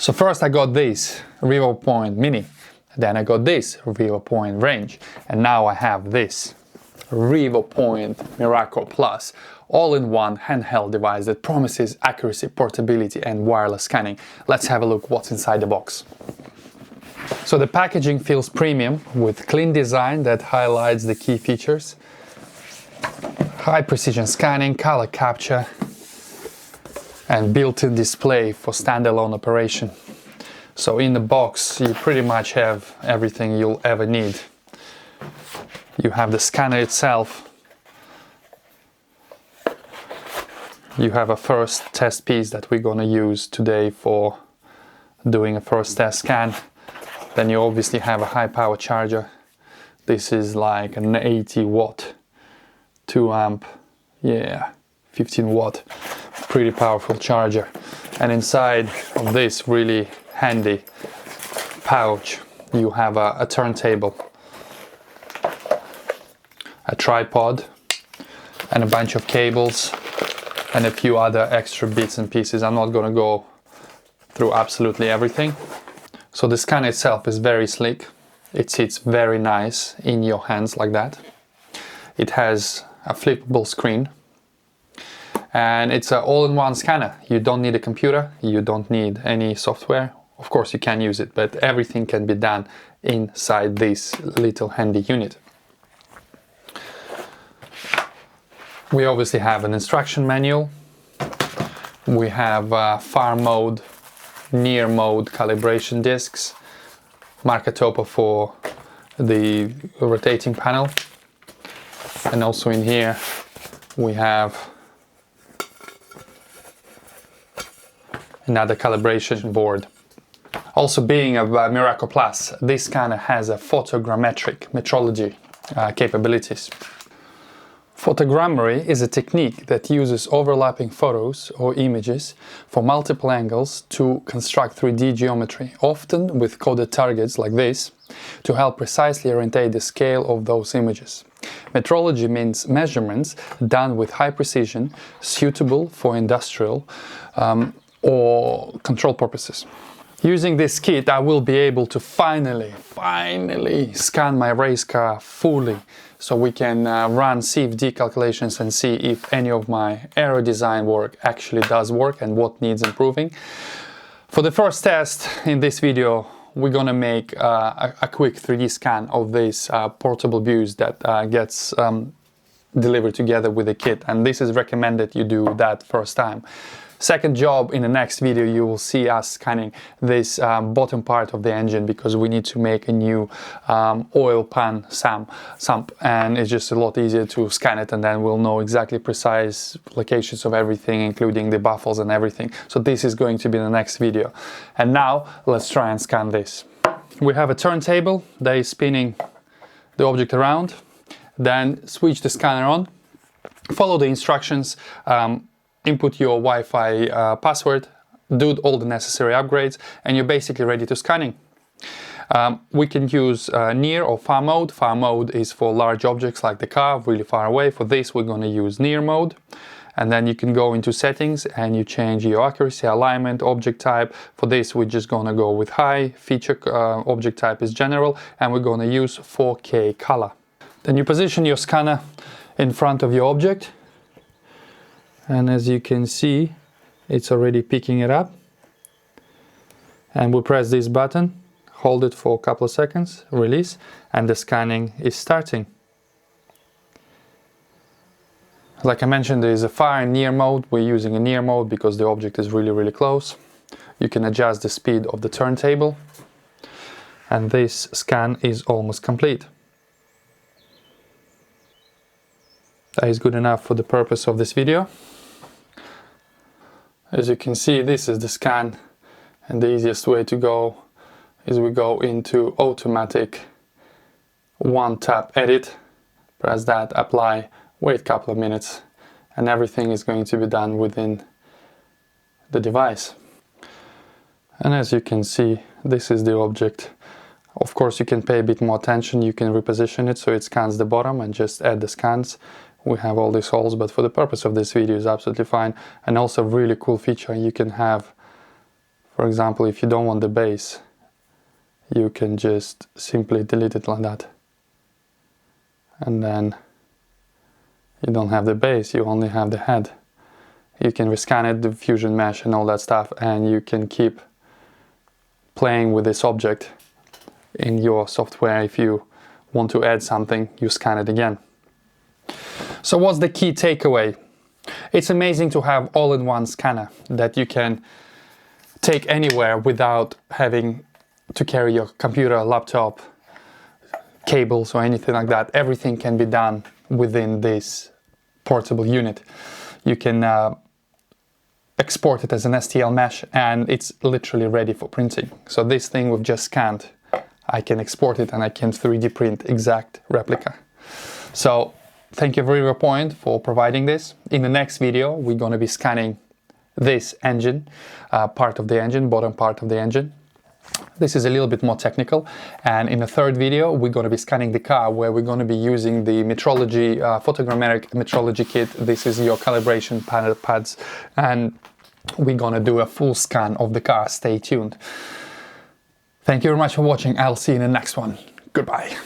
So first I got this Revopoint Mini, then I got this Revopoint Range, and now I have this Revopoint MIRACO Plus, all-in-one handheld device that promises accuracy, portability and wireless scanning. Let's have a look what's inside the box. So the packaging feels premium with clean design that highlights the key features. High precision scanning, color capture and built-in display for standalone operation. So in the box you pretty much have everything you'll ever need. You have the scanner itself. You have a first test piece that we're gonna use today for doing a first test scan. Then you obviously have a high power charger. This is like an 80 watt, 2 amp, yeah, 15 watt, pretty powerful charger. And inside of this really handy pouch, you have a turntable, a tripod, and a bunch of cables, and a few other extra bits and pieces. I'm not gonna go through absolutely everything. So the scanner itself is very sleek. It sits very nice in your hands like that. It has a flippable screen. And it's an all-in-one scanner. You don't need a computer, you don't need any software. Of course you can use it, but everything can be done inside this little handy unit. We obviously have an instruction manual. We have far mode, near mode calibration discs, marker topo for the rotating panel, and also in here we have another calibration board. Also, being a MIRACO Plus, this scanner has a photogrammetric metrology capabilities. Photogrammetry is a technique that uses overlapping photos or images for multiple angles to construct 3D geometry, often with coded targets like this, to help precisely orientate the scale of those images. Metrology means measurements done with high precision, suitable for industrial or control purposes. Using this kit, I will be able to finally scan my race car fully, so we can run CFD calculations and see if any of my aero design work actually does work and what needs improving. For the first test in this video, we're gonna make a quick 3D scan of this portable views that gets delivered together with the kit, and this is recommended you do that first time. Second job, in the next video you will see us scanning this bottom part of the engine, because we need to make a new oil pan sump, and it's just a lot easier to scan it, and then we'll know exactly precise locations of everything, including the baffles and everything. So this is going to be the next video. And now let's try and scan this. We have a turntable that is spinning the object around. Then switch the scanner on, follow the instructions, input your Wi-Fi password, do all the necessary upgrades, and you're basically ready to scanning. We can use near or far mode. Far mode is for large objects like the car, really far away. For this we're going to use near mode. And then you can go into settings and you change your accuracy, alignment, object type. For this we're just going to go with high, feature object type is general, and we're going to use 4K color. Then you position your scanner in front of your object. And as you can see, it's already picking it up. And we press this button, hold it for a couple of seconds, release, and the scanning is starting. Like I mentioned, there is a far and near mode. We're using a near mode because the object is really close. You can adjust the speed of the turntable. And this scan is almost complete. That is good enough for the purpose of this video. As you can see, this is the scan, and the easiest way to go is we go into automatic one tap edit, press that, apply, wait a couple of minutes, and everything is going to be done within the device. And as you can see, this is the object. Of course you can pay a bit more attention, you can reposition it so it scans the bottom and just add the scans. We have all these holes, but for the purpose of this video is absolutely fine. And also really cool feature, you can have For example, if you don't want the base, you can just simply delete it like that. And then you don't have the base, you only have the head. You can rescan it, the fusion mesh and all that stuff, and you can keep playing with this object in your software. If you want to add something, you scan it again. So what's the key takeaway? It's amazing to have all-in-one scanner that you can take anywhere without having to carry your computer, laptop, cables or anything like that. Everything can be done within this portable unit. You can export it as an STL mesh and it's literally ready for printing. So this thing we've just scanned, I can export it and I can 3D print exact replica. So thank you Revopoint for providing this. In the next video we're going to be scanning this engine, part of the engine, bottom part of the engine. This is a little bit more technical, and in the third video we're going to be scanning the car, where we're going to be using the metrology, photogrammetric metrology kit. This is your calibration pads, and we're going to do a full scan of the car. Stay tuned. Thank you very much for watching. I'll see you in the next one. Goodbye.